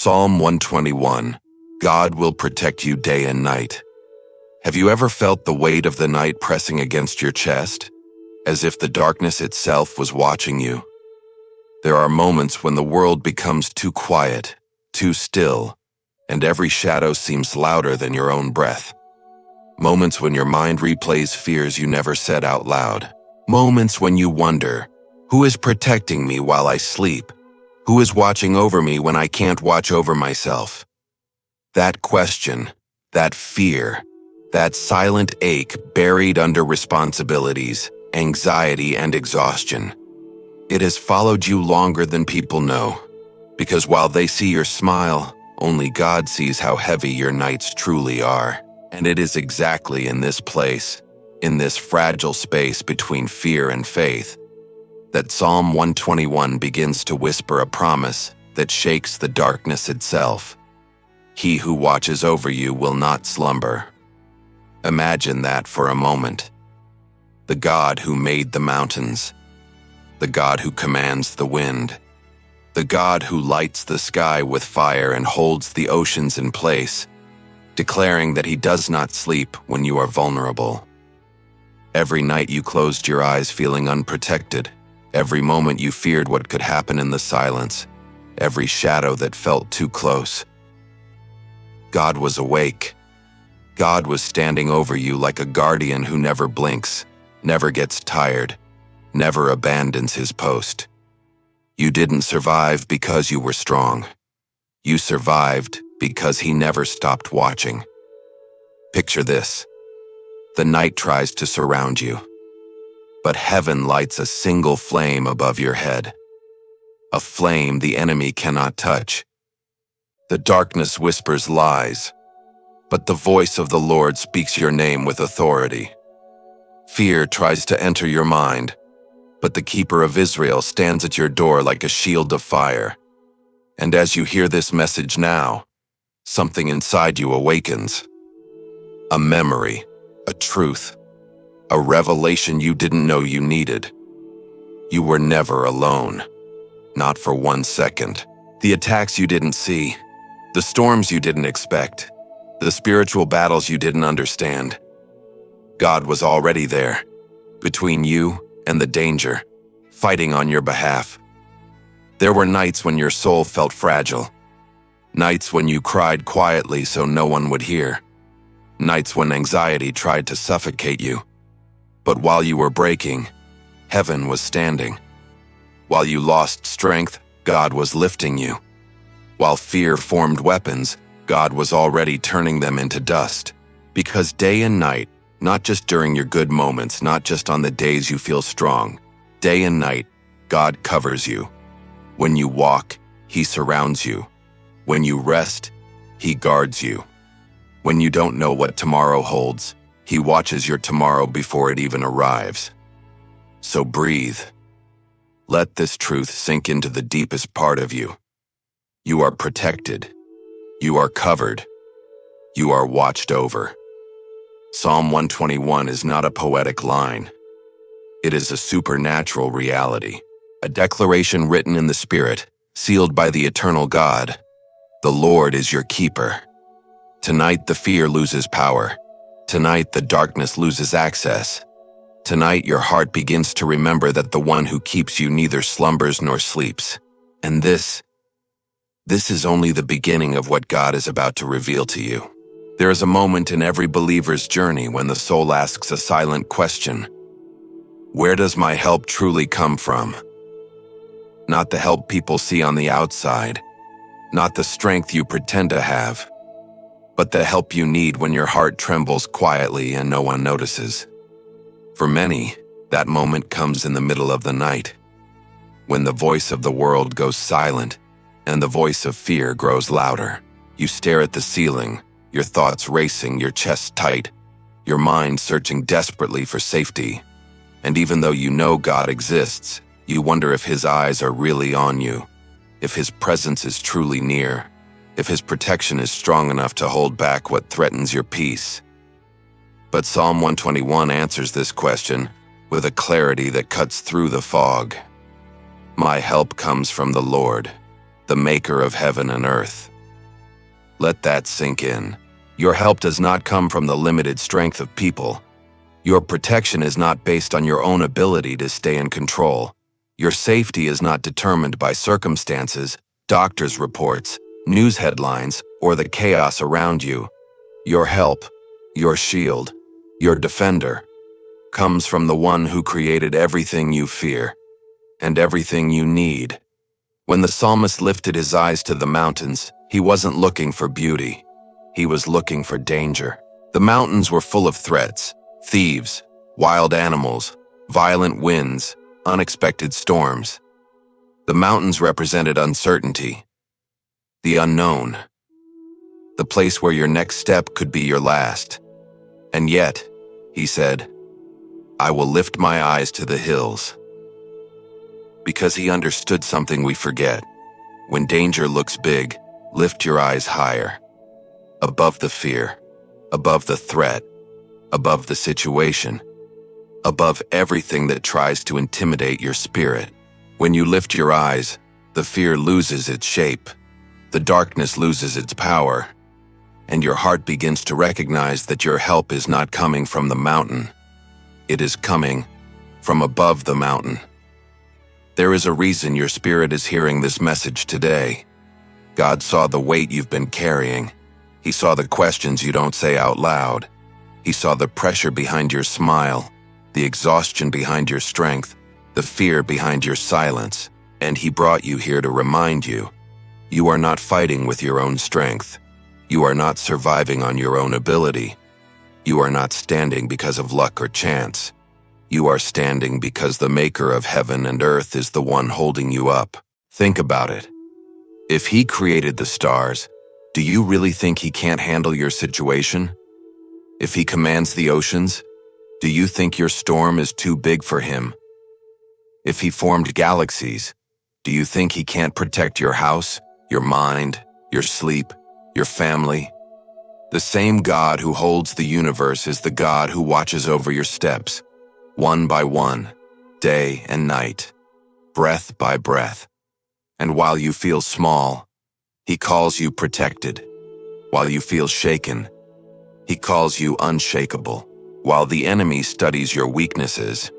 Psalm 121. God will protect you day and night. Have you ever felt the weight of the night pressing against your chest, as if the darkness itself was watching you? There are moments when the world becomes too quiet, too still, and every shadow seems louder than your own breath. Moments when your mind replays fears you never said out loud. Moments when you wonder, who is protecting me while I sleep? Who is watching over me when I can't watch over myself? That question, that fear, that silent ache buried under responsibilities, anxiety, and exhaustion. It has followed you longer than people know, because while they see your smile, only God sees how heavy your nights truly are. And it is exactly in this place, in this fragile space between fear and faith, that Psalm 121 begins to whisper a promise that shakes the darkness itself. He who watches over you will not slumber. Imagine that for a moment. The God who made the mountains, the God who commands the wind, the God who lights the sky with fire and holds the oceans in place, declaring that he does not sleep when you are vulnerable. Every night you closed your eyes feeling unprotected, every moment you feared what could happen in the silence, every shadow that felt too close. God was awake. God was standing over you like a guardian who never blinks, never gets tired, never abandons his post. You didn't survive because you were strong. You survived because he never stopped watching. Picture this. The night tries to surround you, but heaven lights a single flame above your head. A flame the enemy cannot touch. The darkness whispers lies, but the voice of the Lord speaks your name with authority. Fear tries to enter your mind, but the keeper of Israel stands at your door like a shield of fire. And as you hear this message now, something inside you awakens. A memory, a truth, a revelation you didn't know you needed. You were never alone, not for 1 second. The attacks you didn't see, the storms you didn't expect, the spiritual battles you didn't understand. God was already there, between you and the danger, fighting on your behalf. There were nights when your soul felt fragile, nights when you cried quietly so no one would hear, nights when anxiety tried to suffocate you. But while you were breaking, heaven was standing. While you lost strength, God was lifting you. While fear formed weapons, God was already turning them into dust. Because day and night, not just during your good moments, not just on the days you feel strong, day and night, God covers you. When you walk, he surrounds you. When you rest, he guards you. When you don't know what tomorrow holds, he watches your tomorrow before it even arrives. So breathe. Let this truth sink into the deepest part of you. You are protected. You are covered. You are watched over. Psalm 121 is not a poetic line. It is a supernatural reality, a declaration written in the Spirit, sealed by the eternal God. The Lord is your keeper. Tonight the fear loses power. Tonight the darkness loses access. Tonight your heart begins to remember that the one who keeps you neither slumbers nor sleeps. And this is only the beginning of what God is about to reveal to you. There is a moment in every believer's journey when the soul asks a silent question. Where does my help truly come from? Not the help people see on the outside, not the strength you pretend to have, but the help you need when your heart trembles quietly and no one notices. For many, that moment comes in the middle of the night, when the voice of the world goes silent and the voice of fear grows louder. You stare at the ceiling, your thoughts racing, your chest tight, your mind searching desperately for safety. And even though you know God exists, you wonder if his eyes are really on you, if his presence is truly near, if his protection is strong enough to hold back what threatens your peace. But Psalm 121 answers this question with a clarity that cuts through the fog. My help comes from the Lord, the maker of heaven and earth. Let that sink in. Your help does not come from the limited strength of people. Your protection is not based on your own ability to stay in control. Your safety is not determined by circumstances, doctors' reports, news headlines, or the chaos around you. Your help, your shield, your defender, comes from the one who created everything you fear and everything you need. When the psalmist lifted his eyes to the mountains, he wasn't looking for beauty. He was looking for danger. The mountains were full of threats, thieves, wild animals, violent winds, unexpected storms. The mountains represented uncertainty, the unknown, the place where your next step could be your last. And yet, he said, I will lift my eyes to the hills. Because he understood something we forget. When danger looks big, lift your eyes higher. Above the fear, above the threat, above the situation, above everything that tries to intimidate your spirit. When you lift your eyes, the fear loses its shape, the darkness loses its power, and your heart begins to recognize that your help is not coming from the mountain. It is coming from above the mountain. There is a reason your spirit is hearing this message today. God saw the weight you've been carrying. He saw the questions you don't say out loud. He saw the pressure behind your smile, the exhaustion behind your strength, the fear behind your silence, and he brought you here to remind you, you are not fighting with your own strength. You are not surviving on your own ability. You are not standing because of luck or chance. You are standing because the maker of heaven and earth is the one holding you up. Think about it. If he created the stars, do you really think he can't handle your situation? If he commands the oceans, do you think your storm is too big for him? If he formed galaxies, do you think he can't protect your house, your mind, your sleep, your family? The same God who holds the universe is the God who watches over your steps, one by one, day and night, breath by breath. And while you feel small, he calls you protected. While you feel shaken, he calls you unshakable. While the enemy studies your weaknesses,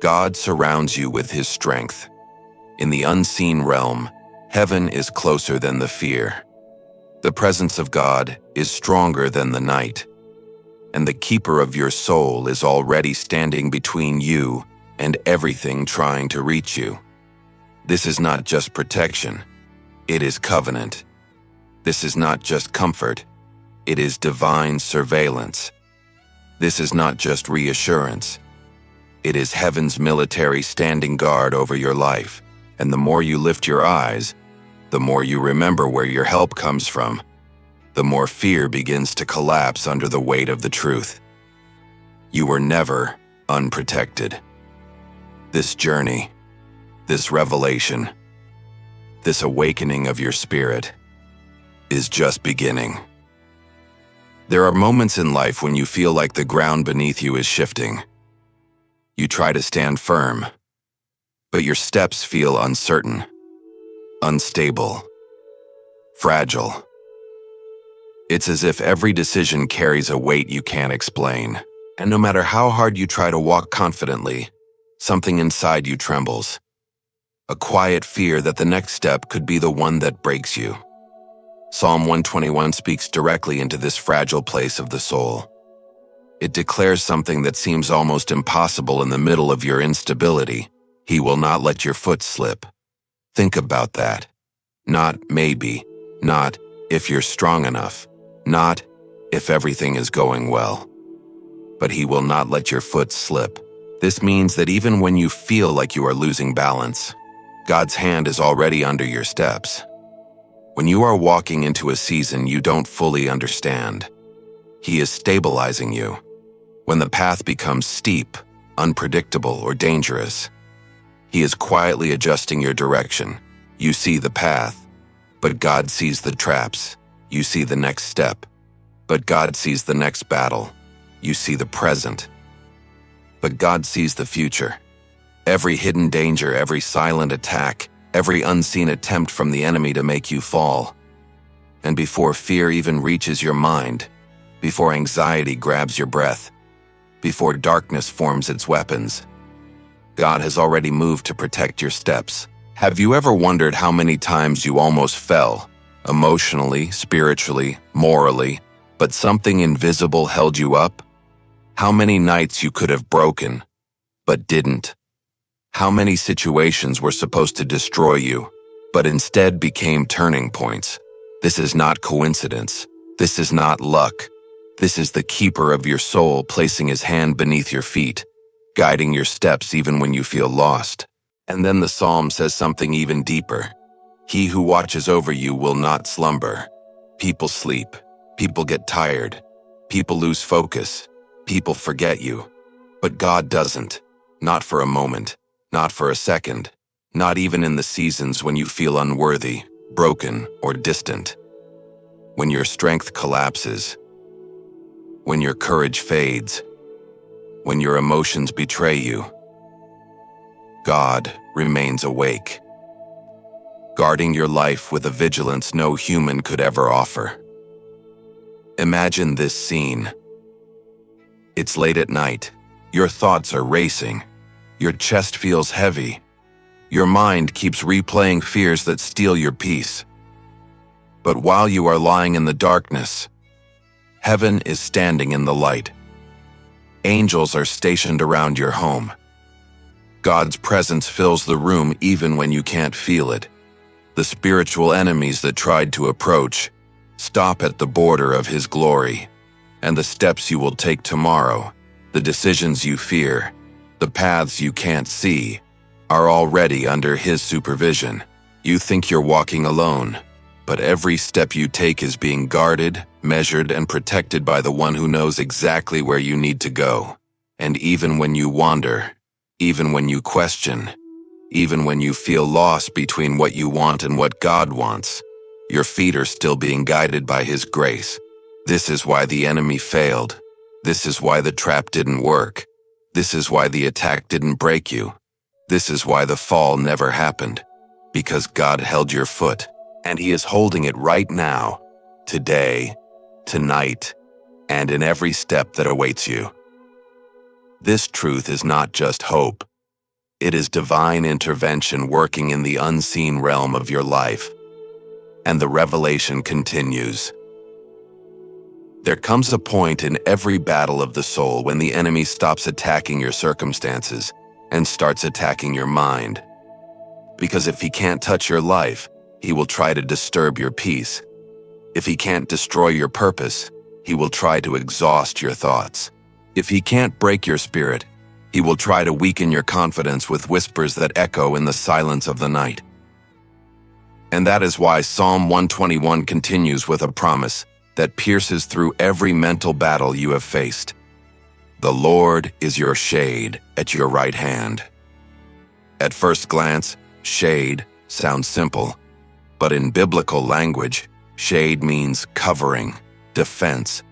God surrounds you with his strength. In the unseen realm, heaven is closer than the fear. The presence of God is stronger than the night, and the keeper of your soul is already standing between you and everything trying to reach you. This is not just protection, it is covenant. This is not just comfort, it is divine surveillance. This is not just reassurance, it is heaven's military standing guard over your life. And the more you lift your eyes, the more you remember where your help comes from, the more fear begins to collapse under the weight of the truth. You were never unprotected. This journey, this revelation, this awakening of your spirit is just beginning. There are moments in life when you feel like the ground beneath you is shifting. You try to stand firm, but your steps feel uncertain, unstable, fragile. It's as if every decision carries a weight you can't explain. And no matter how hard you try to walk confidently, something inside you trembles. A quiet fear that the next step could be the one that breaks you. Psalm 121 speaks directly into this fragile place of the soul. It declares something that seems almost impossible in the middle of your instability. He will not let your foot slip. Think about that. Not maybe, not if you're strong enough, not if everything is going well. But he will not let your foot slip. This means that even when you feel like you are losing balance, God's hand is already under your steps. When you are walking into a season you don't fully understand, he is stabilizing you. When the path becomes steep, unpredictable, or dangerous, he is quietly adjusting your direction. You see the path, but God sees the traps. You see the next step, but God sees the next battle. You see the present, but God sees the future. Every hidden danger, every silent attack, every unseen attempt from the enemy to make you fall. And before fear even reaches your mind, before anxiety grabs your breath, before darkness forms its weapons, God has already moved to protect your steps. Have you ever wondered how many times you almost fell, emotionally, spiritually, morally, but something invisible held you up? How many nights you could have broken, but didn't? How many situations were supposed to destroy you, but instead became turning points? This is not coincidence. This is not luck. This is the keeper of your soul placing his hand beneath your feet, guiding your steps even when you feel lost. And then the psalm says something even deeper. He who watches over you will not slumber. People sleep. People get tired. People lose focus. People forget you. But God doesn't. Not for a moment. Not for a second. Not even in the seasons when you feel unworthy, broken, or distant. When your strength collapses. When your courage fades. When your emotions betray you. God remains awake, guarding your life with a vigilance no human could ever offer. Imagine this scene. It's late at night. Your thoughts are racing. Your chest feels heavy. Your mind keeps replaying fears that steal your peace. But while you are lying in the darkness, heaven is standing in the light. Angels are stationed around your home. God's presence fills the room even when you can't feel it. The spiritual enemies that tried to approach stop at the border of His glory. And the steps you will take tomorrow, the decisions you fear, the paths you can't see, are already under His supervision. You think you're walking alone, but every step you take is being guarded, measured, and protected by the one who knows exactly where you need to go. And even when you wander, even when you question, even when you feel lost between what you want and what God wants, your feet are still being guided by His grace. This is why the enemy failed. This is why the trap didn't work. This is why the attack didn't break you. This is why the fall never happened. Because God held your foot, and He is holding it right now, today, tonight, and in every step that awaits you. This truth is not just hope. It is divine intervention working in the unseen realm of your life. And the revelation continues. There comes a point in every battle of the soul when the enemy stops attacking your circumstances and starts attacking your mind. Because if he can't touch your life, he will try to disturb your peace. If he can't destroy your purpose, he will try to exhaust your thoughts. If he can't break your spirit, he will try to weaken your confidence with whispers that echo in the silence of the night. And that is why Psalm 121 continues with a promise that pierces through every mental battle you have faced. The Lord is your shade at your right hand. At first glance, shade sounds simple, but in biblical language, shade means covering, defense,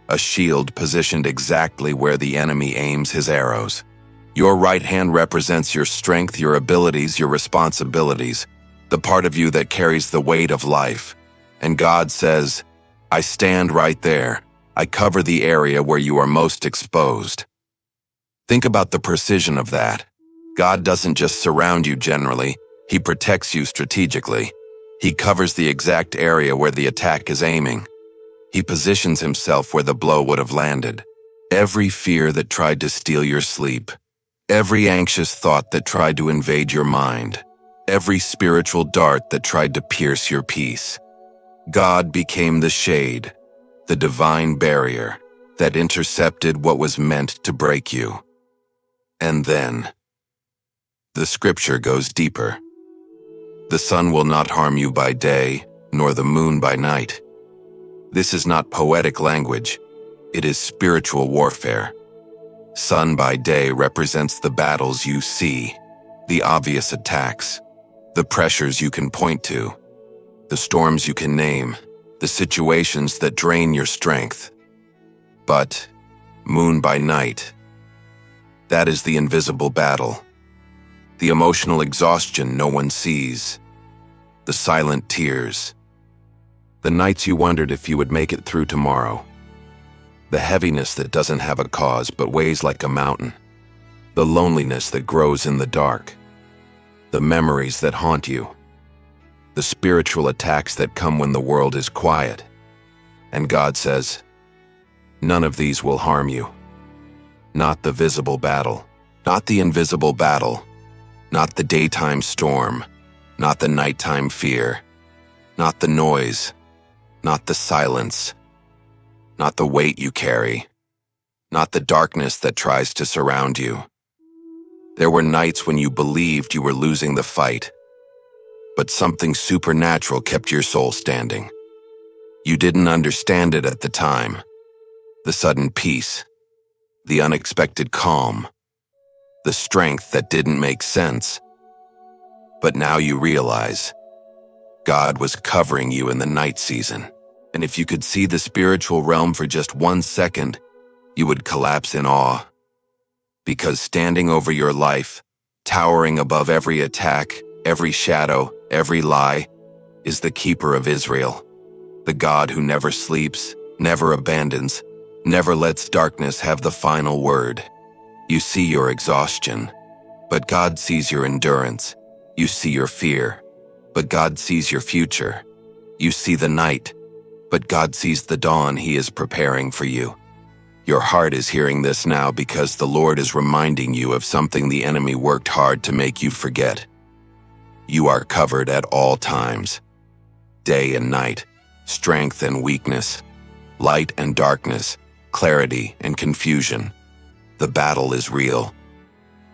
a shield positioned exactly where the enemy aims his arrows. Your right hand represents your strength, your abilities, your responsibilities, the part of you that carries the weight of life. And God says, I stand right there. I cover the area where you are most exposed. Think about the precision of that. God doesn't just surround you generally, He protects you strategically. He covers the exact area where the attack is aiming. He positions Himself where the blow would have landed. Every fear that tried to steal your sleep, every anxious thought that tried to invade your mind, every spiritual dart that tried to pierce your peace. God became the shade, the divine barrier that intercepted what was meant to break you. And then, the scripture goes deeper. The sun will not harm you by day, nor the moon by night. This is not poetic language. It is spiritual warfare. Sun by day represents the battles you see, the obvious attacks, the pressures you can point to, the storms you can name, the situations that drain your strength. But moon by night, that is the invisible battle. The emotional exhaustion no one sees. The silent tears. The nights you wondered if you would make it through tomorrow. The heaviness that doesn't have a cause but weighs like a mountain. The loneliness that grows in the dark. The memories that haunt you. The spiritual attacks that come when the world is quiet. And God says, none of these will harm you. Not the visible battle. Not the invisible battle. Not the daytime storm. Not the nighttime fear. Not the noise. Not the silence. Not the weight you carry. Not the darkness that tries to surround you. There were nights when you believed you were losing the fight, but something supernatural kept your soul standing. You didn't understand it at the time. The sudden peace, the unexpected calm, the strength that didn't make sense. But now you realize God was covering you in the night season. And if you could see the spiritual realm for just 1 second, you would collapse in awe. Because standing over your life, towering above every attack, every shadow, every lie, is the keeper of Israel. The God who never sleeps, never abandons, never lets darkness have the final word. You see your exhaustion, but God sees your endurance. You see your fear, but God sees your future. You see the night, but God sees the dawn He is preparing for you. Your heart is hearing this now because the Lord is reminding you of something the enemy worked hard to make you forget. You are covered at all times, day and night, strength and weakness, light and darkness, clarity and confusion. The battle is real,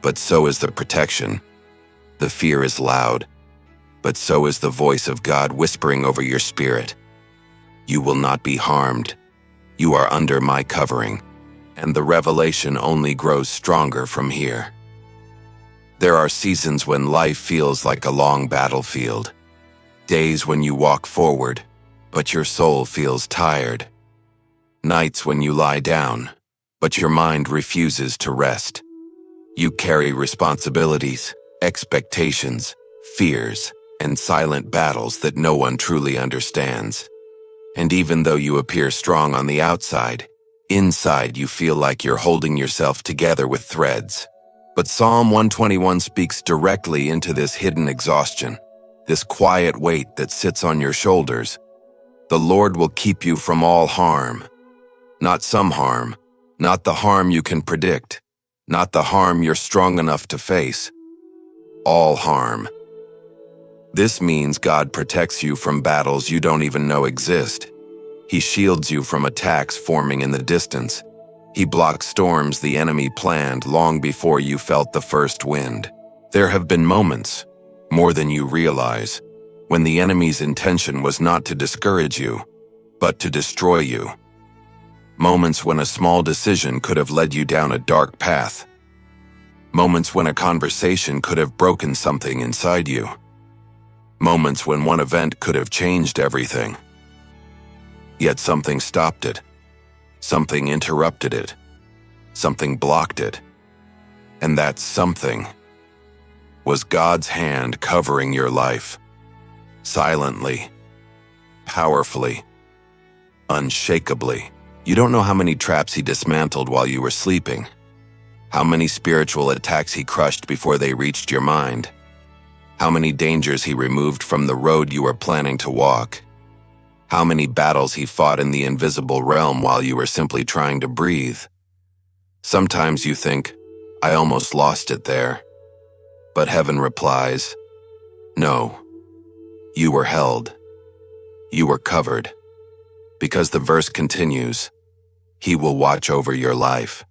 but so is the protection. The fear is loud, but so is the voice of God whispering over your spirit. You will not be harmed. You are under my covering, and the revelation only grows stronger from here. There are seasons when life feels like a long battlefield. Days when you walk forward, but your soul feels tired. Nights when you lie down, but your mind refuses to rest. You carry responsibilities, expectations, fears, and silent battles that no one truly understands. And even though you appear strong on the outside, inside you feel like you're holding yourself together with threads. But Psalm 121 speaks directly into this hidden exhaustion, this quiet weight that sits on your shoulders. The Lord will keep you from all harm. Not some harm, not the harm you can predict, not the harm you're strong enough to face. All harm. This means God protects you from battles you don't even know exist. He shields you from attacks forming in the distance. He blocks storms the enemy planned long before you felt the first wind. There have been moments, more than you realize, when the enemy's intention was not to discourage you, but to destroy you. Moments when a small decision could have led you down a dark path. Moments when a conversation could have broken something inside you. Moments when one event could have changed everything. Yet something stopped it. Something interrupted it. Something blocked it. And that something was God's hand covering your life. Silently, powerfully, unshakably. You don't know how many traps He dismantled while you were sleeping. How many spiritual attacks He crushed before they reached your mind. How many dangers He removed from the road you were planning to walk. How many battles He fought in the invisible realm while you were simply trying to breathe. Sometimes you think, I almost lost it there. But heaven replies, no, you were held. You were covered. Because the verse continues, He will watch over your life.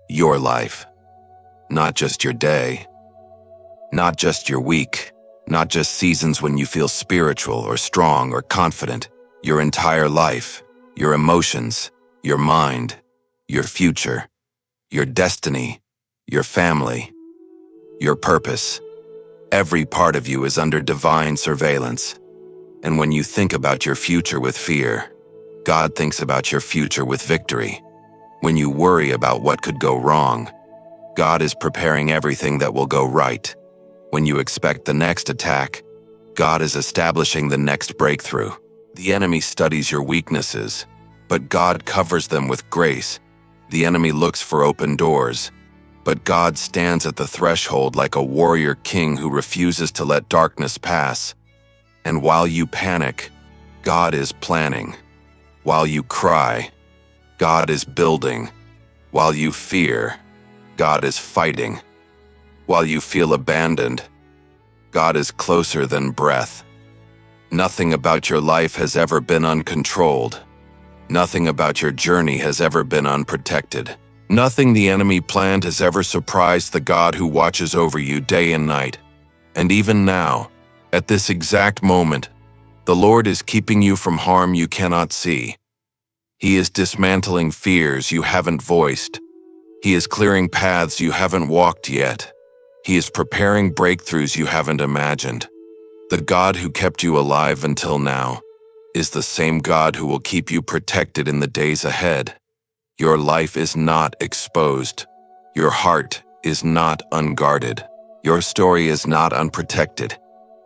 Your life. Not just your day. Not just your week. Not just seasons when you feel spiritual or strong or confident. Your entire life, your emotions, your mind, your future, your destiny, your family, your purpose. Every part of you is under divine surveillance. And when you think about your future with fear, God thinks about your future with victory. When you worry about what could go wrong, God is preparing everything that will go right. When you expect the next attack, God is establishing the next breakthrough. The enemy studies your weaknesses, but God covers them with grace. The enemy looks for open doors, but God stands at the threshold like a warrior king who refuses to let darkness pass. And while you panic, God is planning. While you cry, God is building. While you fear, God is fighting. While you feel abandoned, God is closer than breath. Nothing about your life has ever been uncontrolled. Nothing about your journey has ever been unprotected. Nothing the enemy planned has ever surprised the God who watches over you day and night. And even now, at this exact moment, the Lord is keeping you from harm you cannot see. He is dismantling fears you haven't voiced. He is clearing paths you haven't walked yet. He is preparing breakthroughs you haven't imagined. The God who kept you alive until now is the same God who will keep you protected in the days ahead. Your life is not exposed. Your heart is not unguarded. Your story is not unprotected.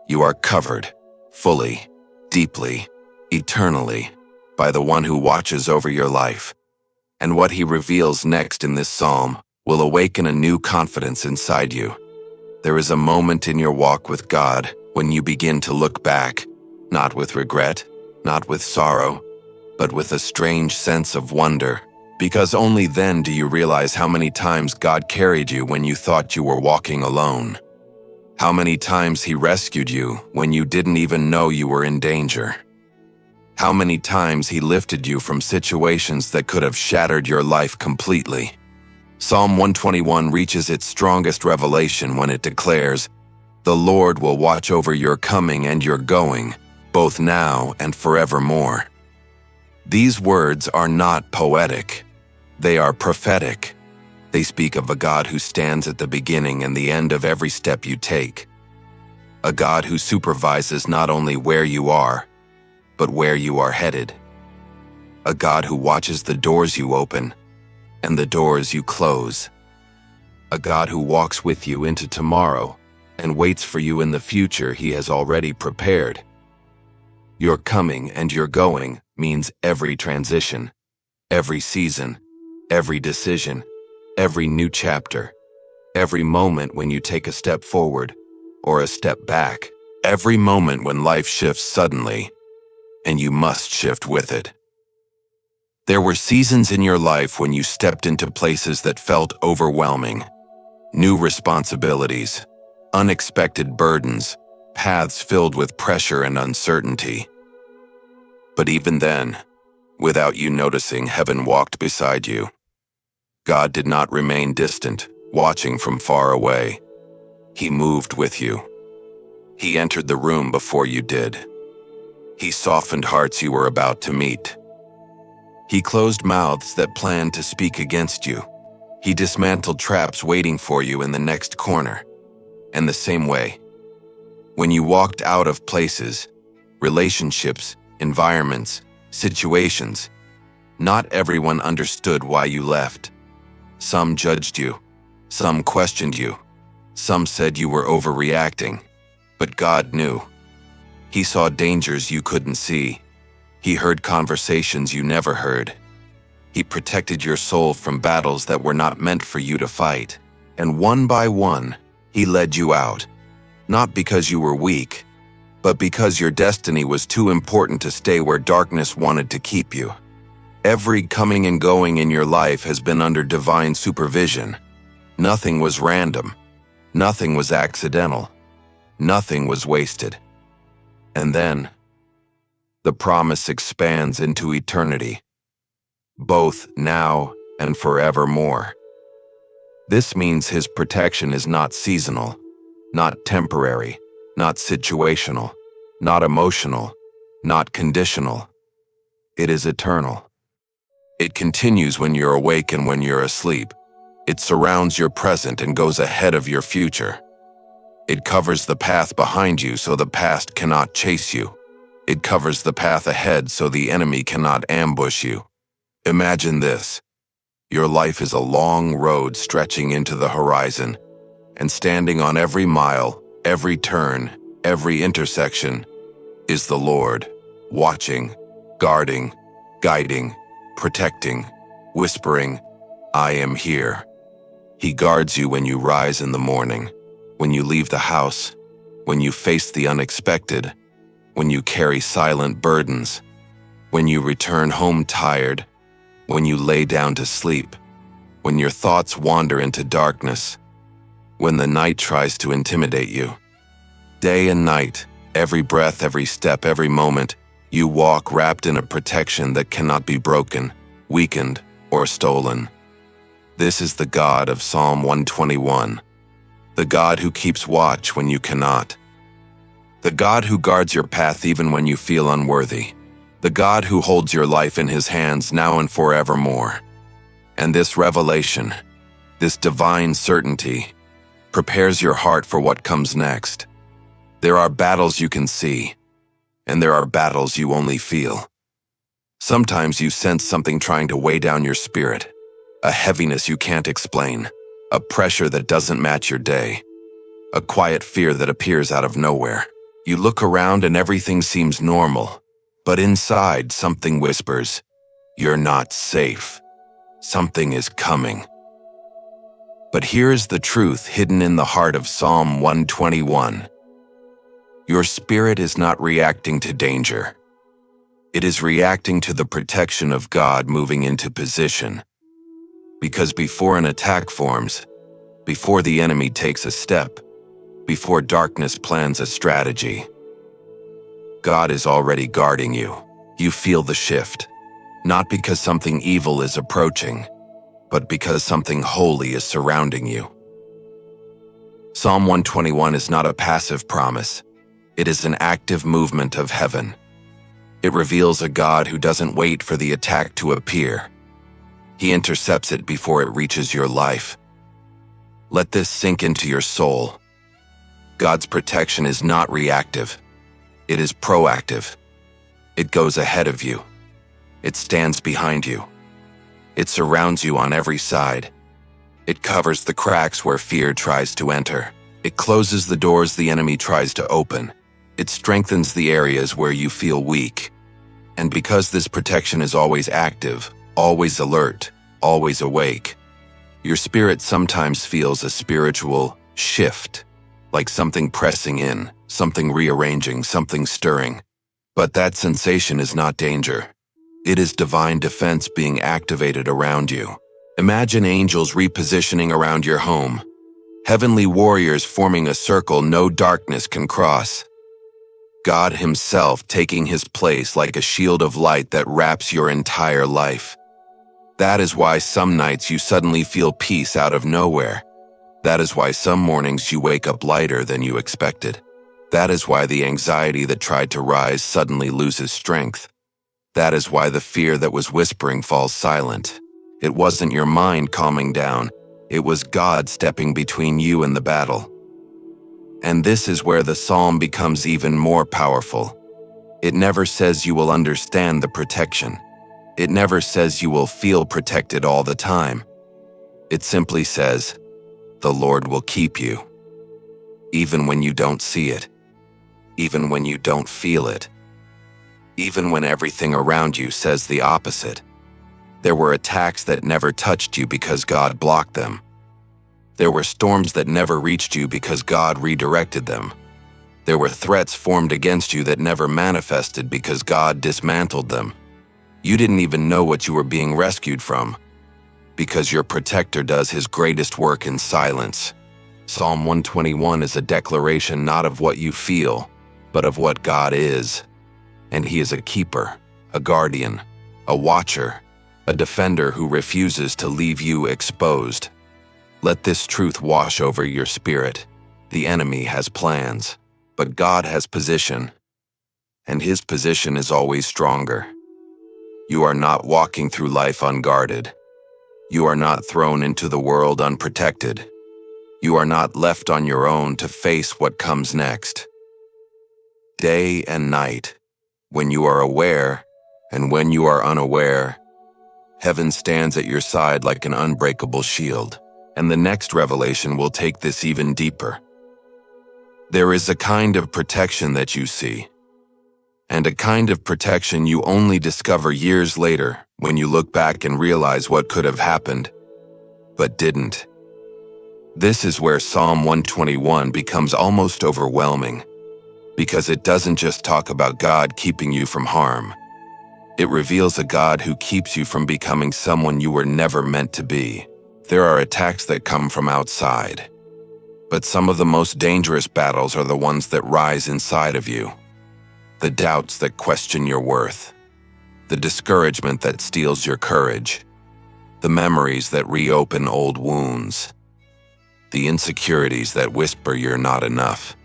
You are covered, fully, deeply, eternally, by the one who watches over your life. And what he reveals next in this psalm will awaken a new confidence inside you. There is a moment in your walk with God when you begin to look back, not with regret, not with sorrow, but with a strange sense of wonder, because only then do you realize how many times God carried you when you thought you were walking alone. How many times he rescued you when you didn't even know you were in danger. How many times he lifted you from situations that could have shattered your life completely. Psalm 121 reaches its strongest revelation when it declares, "The Lord will watch over your coming and your going, both now and forevermore." These words are not poetic. They are prophetic. They speak of a God who stands at the beginning and the end of every step you take. A God who supervises not only where you are, but where you are headed. A God who watches the doors you open and the doors you close. A God who walks with you into tomorrow and waits for you in the future he has already prepared. Your coming and your going means every transition, every season, every decision, every new chapter, every moment when you take a step forward or a step back, every moment when life shifts suddenly, and you must shift with it. There were seasons in your life when you stepped into places that felt overwhelming. New responsibilities, unexpected burdens, paths filled with pressure and uncertainty. But even then, without you noticing, heaven walked beside you. God did not remain distant, watching from far away. He moved with you. He entered the room before you did. He softened hearts you were about to meet. He closed mouths that planned to speak against you. He dismantled traps waiting for you in the next corner. And the same way, when you walked out of places, relationships, environments, situations, not everyone understood why you left. Some judged you. Some questioned you. Some said you were overreacting. But God knew. He saw dangers you couldn't see. He heard conversations you never heard. He protected your soul from battles that were not meant for you to fight. And one by one, he led you out. Not because you were weak, but because your destiny was too important to stay where darkness wanted to keep you. Every coming and going in your life has been under divine supervision. Nothing was random. Nothing was accidental. Nothing was wasted. And then, the promise expands into eternity, both now and forevermore. This means his protection is not seasonal, not temporary, not situational, not emotional, not conditional. It is eternal. It continues when you're awake and when you're asleep. It surrounds your present and goes ahead of your future. It covers the path behind you so the past cannot chase you. It covers the path ahead so the enemy cannot ambush you. Imagine this. Your life is a long road stretching into the horizon, and standing on every mile, every turn, every intersection is the Lord. watching, guarding, guiding, protecting, whispering, "I am here." He guards you when you rise in the morning, when you leave the house, when you face the unexpected, when you carry silent burdens, when you return home tired, when you lay down to sleep, when your thoughts wander into darkness, when the night tries to intimidate you. Day and night, every breath, every step, every moment, you walk wrapped in a protection that cannot be broken, weakened, or stolen. This is the God of Psalm 121, the God who keeps watch when you cannot, the God who guards your path even when you feel unworthy, the God who holds your life in his hands now and forevermore. And this revelation, this divine certainty, prepares your heart for what comes next. There are battles you can see, and there are battles you only feel. Sometimes you sense something trying to weigh down your spirit, a heaviness you can't explain, a pressure that doesn't match your day, a quiet fear that appears out of nowhere. You look around and everything seems normal, but inside something whispers, "You're not safe. Something is coming." But here's the truth hidden in the heart of Psalm 121. Your spirit is not reacting to danger. It is reacting to the protection of God moving into position. Because before an attack forms, before the enemy takes a step, before darkness plans a strategy, God is already guarding you. You feel the shift, not because something evil is approaching, but because something holy is surrounding you. Psalm 121 is not a passive promise. It is an active movement of heaven. It reveals a God who doesn't wait for the attack to appear. He intercepts it before it reaches your life. Let this sink into your soul. God's protection is not reactive. It is proactive. It goes ahead of you. It stands behind you. It surrounds you on every side. It covers the cracks where fear tries to enter. It closes the doors the enemy tries to open. It strengthens the areas where you feel weak. And because this protection is always active, always alert, always awake, your spirit sometimes feels a spiritual shift, like something pressing in, something rearranging, something stirring. But that sensation is not danger. It is divine defense being activated around you. Imagine angels repositioning around your home, heavenly warriors forming a circle no darkness can cross. God himself taking his place like a shield of light that wraps your entire life. That is why some nights you suddenly feel peace out of nowhere. That is why some mornings you wake up lighter than you expected. That is why the anxiety that tried to rise suddenly loses strength. That is why the fear that was whispering falls silent. It wasn't your mind calming down. It was God stepping between you and the battle. And this is where the psalm becomes even more powerful. It never says you will understand the protection. It never says you will feel protected all the time. It simply says, "The Lord will keep you." Even when you don't see it. Even when you don't feel it. Even when everything around you says the opposite. There were attacks that never touched you because God blocked them. There were storms that never reached you because God redirected them. There were threats formed against you that never manifested because God dismantled them. You didn't even know what you were being rescued from, because your protector does his greatest work in silence. Psalm 121 is a declaration not of what you feel, but of what God is. And he is a keeper, a guardian, a watcher, a defender who refuses to leave you exposed. Let this truth wash over your spirit. The enemy has plans, but God has position, and his position is always stronger. You are not walking through life unguarded. You are not thrown into the world unprotected. You are not left on your own to face what comes next. Day and night, when you are aware and when you are unaware, heaven stands at your side like an unbreakable shield. And the next revelation will take this even deeper. There is a kind of protection that you see. and a kind of protection you only discover years later when you look back and realize what could have happened, but didn't. This is where Psalm 121 becomes almost overwhelming, because it doesn't just talk about God keeping you from harm. It reveals a God who keeps you from becoming someone you were never meant to be. There are attacks that come from outside, but some of the most dangerous battles are the ones that rise inside of you. The doubts that question your worth, the discouragement that steals your courage, the memories that reopen old wounds, the insecurities that whisper you're not enough,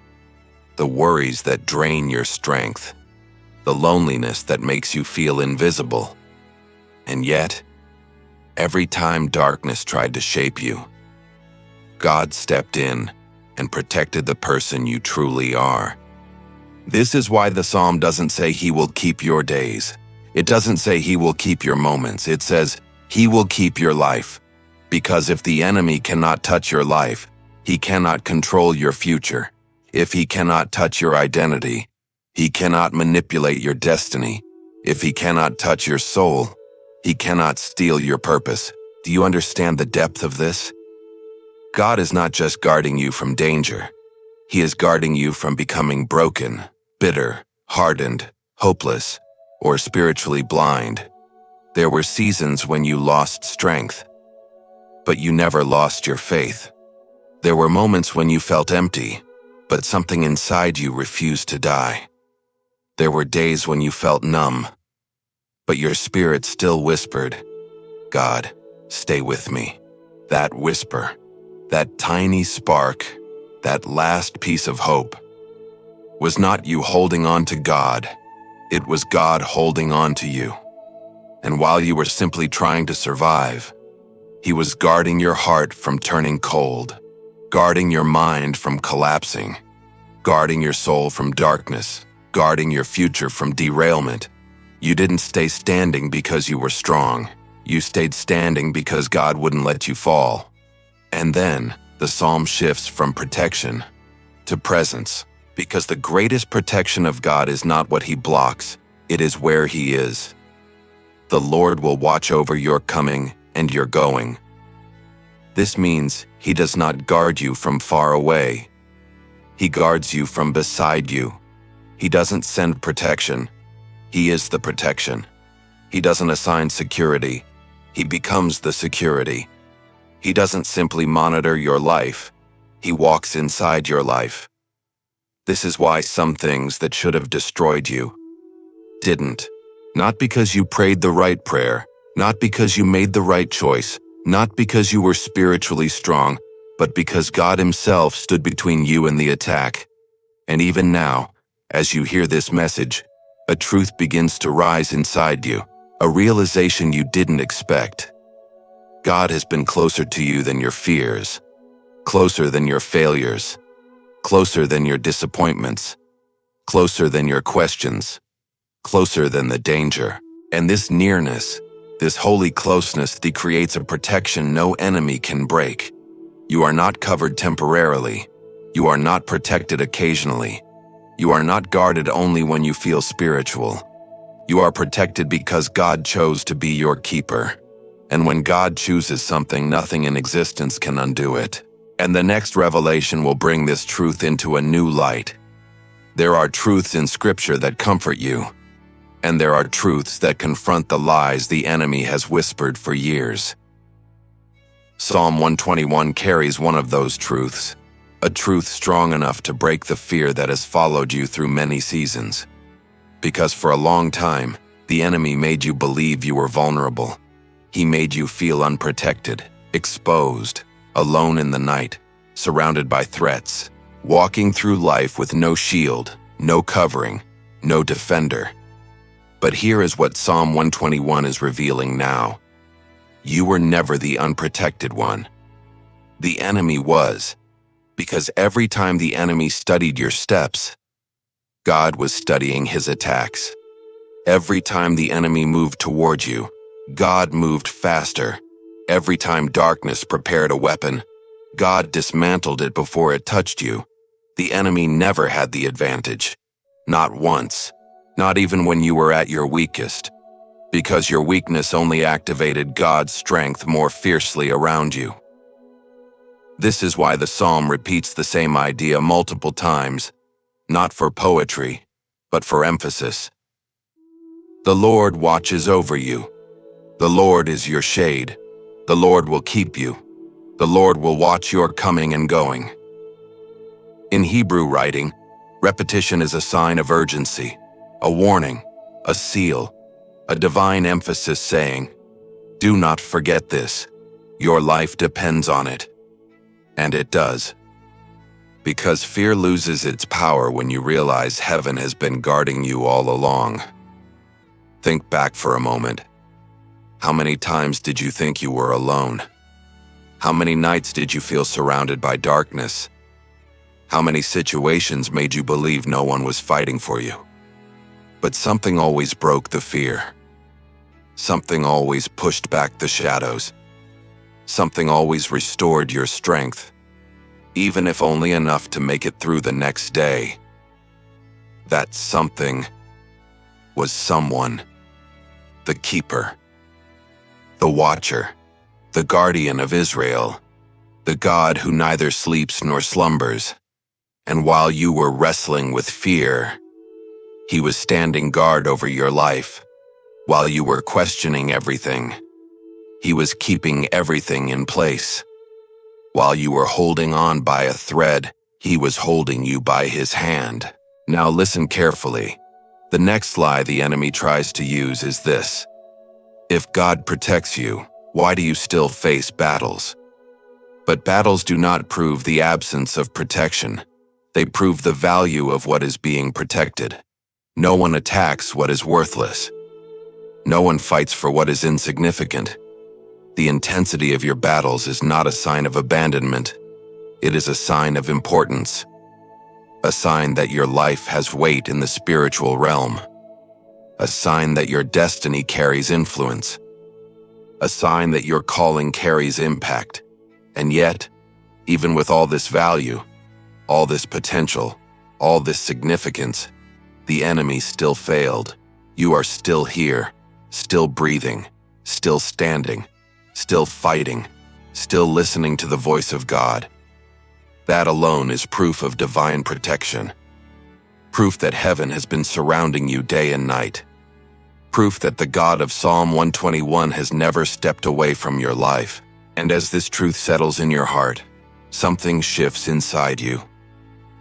the worries that drain your strength, the loneliness that makes you feel invisible. And yet, every time darkness tried to shape you, God stepped in and protected the person you truly are. This is why the psalm doesn't say He will keep your days. It doesn't say He will keep your moments. It says He will keep your life. Because if the enemy cannot touch your life, he cannot control your future. If he cannot touch your identity, he cannot manipulate your destiny. If he cannot touch your soul, he cannot steal your purpose. Do you understand the depth of this? God is not just guarding you from danger. He is guarding you from becoming broken, bitter, hardened, hopeless, or spiritually blind. There were seasons when you lost strength, but you never lost your faith. There were moments when you felt empty, but something inside you refused to die. There were days when you felt numb, but your spirit still whispered, "God, stay with me." That whisper, that tiny spark, that last piece of hope, was not you holding on to God. It was God holding on to you. And while you were simply trying to survive, He was guarding your heart from turning cold, guarding your mind from collapsing, guarding your soul from darkness, guarding your future from derailment. You didn't stay standing because you were strong. You stayed standing because God wouldn't let you fall. And then the psalm shifts from protection to presence, because the greatest protection of God is not what He blocks, it is where He is. The Lord will watch over your coming and your going. This means He does not guard you from far away. He guards you from beside you. He doesn't send protection. He is the protection. He doesn't assign security. He becomes the security. He doesn't simply monitor your life. He walks inside your life. This is why some things that should have destroyed you didn't. Not because you prayed the right prayer, not because you made the right choice, not because you were spiritually strong, but because God Himself stood between you and the attack. And even now, as you hear this message, a truth begins to rise inside you, a realization you didn't expect. God has been closer to you than your fears, closer than your failures, closer than your disappointments, closer than your questions, closer than the danger. And this nearness, this holy closeness, creates a protection no enemy can break. You are not covered temporarily. You are not protected occasionally. You are not guarded only when you feel spiritual. You are protected because God chose to be your keeper. And when God chooses something, nothing in existence can undo it. And the next revelation will bring this truth into a new light. There are truths in Scripture that comfort you, and there are truths that confront the lies the enemy has whispered for years. Psalm 121 carries one of those truths, a truth strong enough to break the fear that has followed you through many seasons. Because for a long time, the enemy made you believe you were vulnerable. He made you feel unprotected, exposed, alone in the night, surrounded by threats, walking through life with no shield, no covering, no defender. But here is what Psalm 121 is revealing now. You were never the unprotected one. The enemy was, because every time the enemy studied your steps, God was studying his attacks. Every time the enemy moved toward you, God moved faster. Every time darkness prepared a weapon, God dismantled it before it touched you. The enemy never had the advantage. Not once. not even when you were at your weakest, because your weakness only activated God's strength more fiercely around you. This is why the psalm repeats the same idea multiple times, not for poetry, but for emphasis. The Lord watches over you. The Lord is your shade. The Lord will keep you. The Lord will watch your coming and going. In Hebrew writing, repetition is a sign of urgency, a warning, a seal, a divine emphasis saying, "Do not forget this. Your life depends on it." And it does. Because fear loses its power when you realize heaven has been guarding you all along. Think back for a moment. How many times did you think you were alone? How many nights did you feel surrounded by darkness? How many situations made you believe no one was fighting for you? But something always broke the fear. Something always pushed back the shadows. Something always restored your strength, even if only enough to make it through the next day. That something was someone, the keeper, the watcher, the guardian of Israel, the God who neither sleeps nor slumbers. And while you were wrestling with fear, he was standing guard over your life. While you were questioning everything, he was keeping everything in place. While you were holding on by a thread, he was holding you by his hand. Now listen carefully. The next lie the enemy tries to use is this: if God protects you, why do you still face battles? But battles do not prove the absence of protection. They prove the value of what is being protected. No one attacks what is worthless. No one fights for what is insignificant. The intensity of your battles is not a sign of abandonment. It is a sign of importance. A sign that your life has weight in the spiritual realm. A sign that your destiny carries influence. A sign that your calling carries impact. And yet, even with all this value, all this potential, all this significance, the enemy still failed. You are still here, still breathing, still standing, still fighting, still listening to the voice of God. That alone is proof of divine protection. Proof that heaven has been surrounding you day and night. Proof that the God of Psalm 121 has never stepped away from your life. And as this truth settles in your heart, something shifts inside you.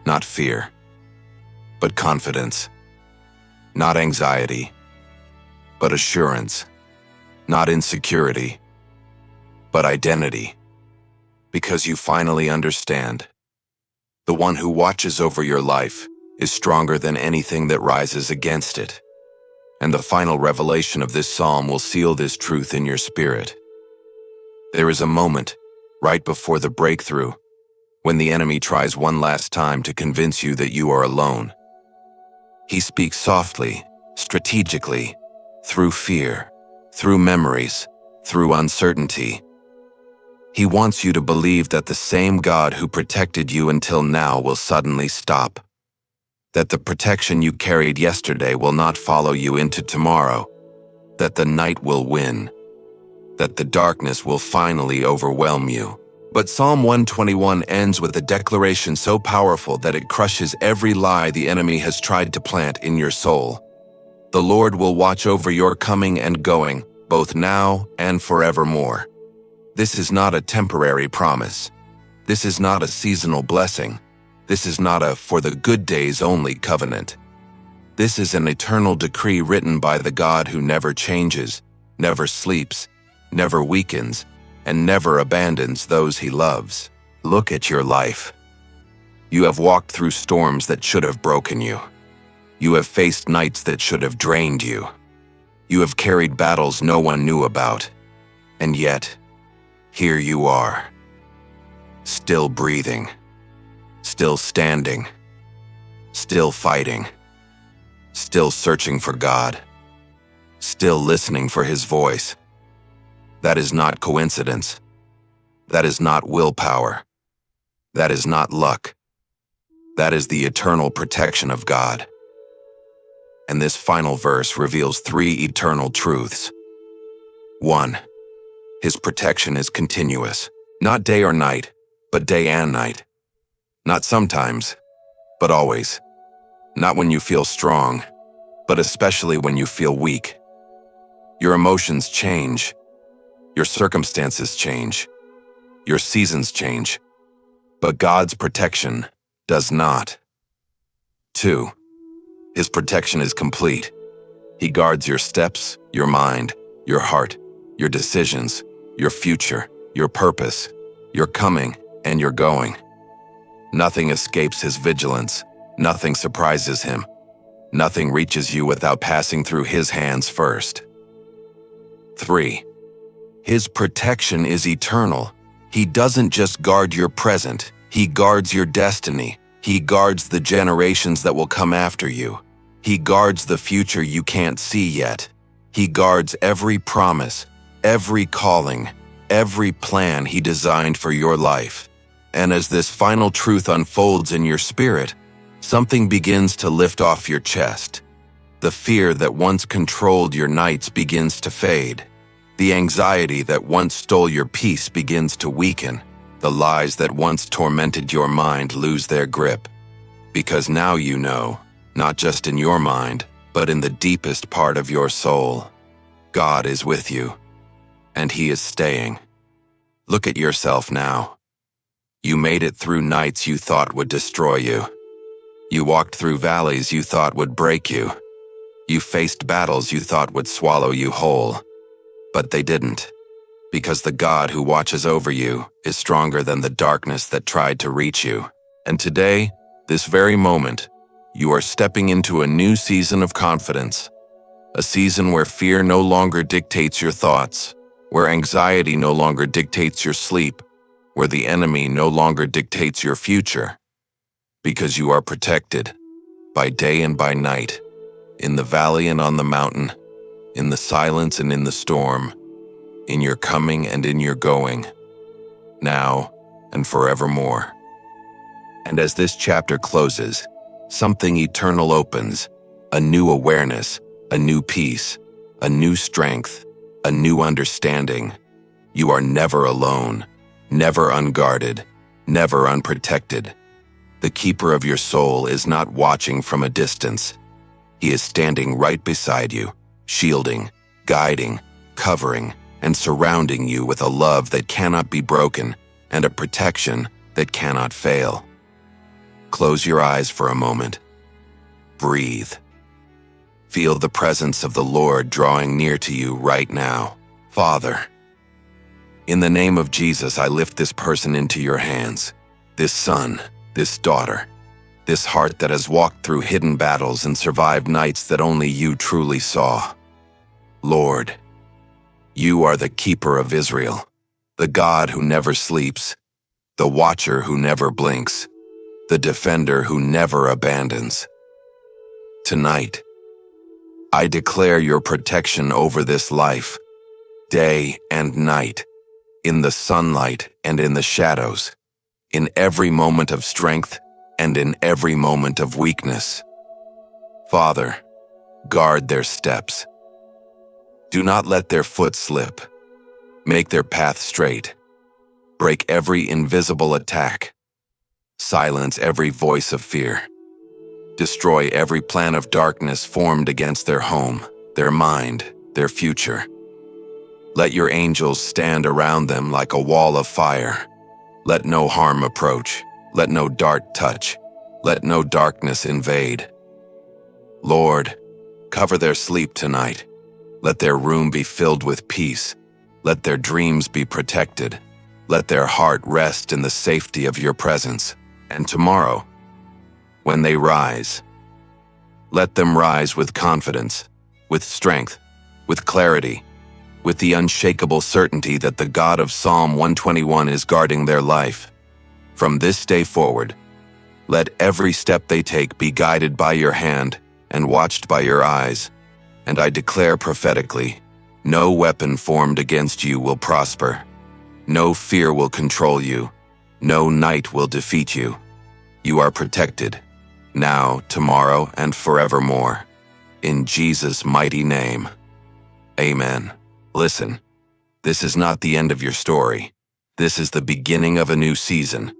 Not fear, but confidence. Not anxiety, but assurance. Not insecurity, but identity. Because you finally understand. The one who watches over your life is stronger than anything that rises against it. And the final revelation of this psalm will seal this truth in your spirit. There is a moment, right before the breakthrough, when the enemy tries one last time to convince you that you are alone. He speaks softly, strategically, through fear, through memories, through uncertainty. He wants you to believe that the same God who protected you until now will suddenly stop. That the protection you carried yesterday will not follow you into tomorrow. That the night will win. That the darkness will finally overwhelm you. But Psalm 121 ends with a declaration so powerful that it crushes every lie the enemy has tried to plant in your soul. The Lord will watch over your coming and going, both now and forevermore. This is not a temporary promise. This is not a seasonal blessing. This is not a for the good days only covenant. This is an eternal decree written by the God who never changes, never sleeps, never weakens, and never abandons those he loves. Look at your life. You have walked through storms that should have broken you. You have faced nights that should have drained you. You have carried battles no one knew about. And yet, here you are. Still breathing. Still standing. Still fighting. Still searching for God. Still listening for his voice. That is not coincidence. That is not willpower. That is not luck. That is the eternal protection of God. And this final verse reveals three eternal truths. 1. His protection is continuous, not day or night, but day and night. Not sometimes, but always. Not when you feel strong, but especially when you feel weak. Your emotions change. Your circumstances change. Your seasons change. But God's protection does not. 2. His protection is complete. He guards your steps, your mind, your heart, your decisions, your future, your purpose, your coming, and your going. Nothing escapes his vigilance. Nothing surprises him. Nothing reaches you without passing through his hands first. 3. His protection is eternal. He doesn't just guard your present, he guards your destiny. He guards the generations that will come after you. He guards the future you can't see yet. He guards every promise, every calling, every plan he designed for your life. And as this final truth unfolds in your spirit, something begins to lift off your chest. The fear that once controlled your nights begins to fade. The anxiety that once stole your peace begins to weaken. The lies that once tormented your mind lose their grip. Because now you know, not just in your mind, but in the deepest part of your soul, God is with you, and He is staying. Look at yourself now. You made it through nights you thought would destroy you. You walked through valleys you thought would break you. You faced battles you thought would swallow you whole. But they didn't, because the God who watches over you is stronger than the darkness that tried to reach you. And today, this very moment, you are stepping into a new season of confidence. A season where fear no longer dictates your thoughts, where anxiety no longer dictates your sleep, where the enemy no longer dictates your future. Because you are protected, by day and by night, in the valley and on the mountain, in the silence and in the storm, in your coming and in your going, now and forevermore. And as this chapter closes, something eternal opens, a new awareness, a new peace, a new strength, a new understanding. You are never alone, never unguarded, never unprotected. The keeper of your soul is not watching from a distance. He is standing right beside you, shielding, guiding, covering, and surrounding you with a love that cannot be broken and a protection that cannot fail. Close your eyes for a moment. Breathe. Feel the presence of the Lord drawing near to you right now. Father, in the name of Jesus, I lift this person into your hands. This son, this daughter, this heart that has walked through hidden battles and survived nights that only you truly saw. Lord, you are the keeper of Israel, the God who never sleeps, the watcher who never blinks, the defender who never abandons. Tonight, I declare your protection over this life, day and night, in the sunlight and in the shadows, in every moment of strength and in every moment of weakness. Father, guard their steps. Do not let their foot slip. Make their path straight. Break every invisible attack. Silence every voice of fear. Destroy every plan of darkness formed against their home, their mind, their future. Let your angels stand around them like a wall of fire. Let no harm approach. Let no dart touch. Let no darkness invade. Lord, cover their sleep tonight. Let their room be filled with peace. Let their dreams be protected. Let their heart rest in the safety of your presence. And tomorrow, when they rise, let them rise with confidence, with strength, with clarity, with the unshakable certainty that the God of Psalm 121 is guarding their life. From this day forward, let every step they take be guided by your hand and watched by your eyes. And I declare prophetically, no weapon formed against you will prosper. No fear will control you. No night will defeat you. You are protected, now, tomorrow, and forevermore. In Jesus' mighty name. Amen. Listen, this is not the end of your story. This is the beginning of a new season.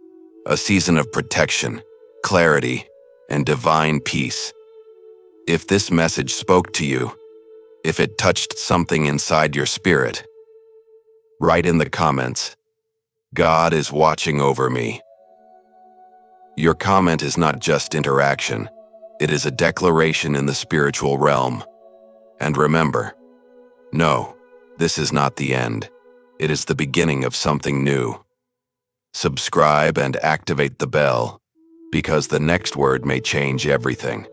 A season of protection, clarity, and divine peace. If this message spoke to you, if it touched something inside your spirit, write in the comments, "God is watching over me." Your comment is not just interaction, it is a declaration in the spiritual realm. And remember, no, this is not the end. It is the beginning of something new. Subscribe and activate the bell, because the next word may change everything.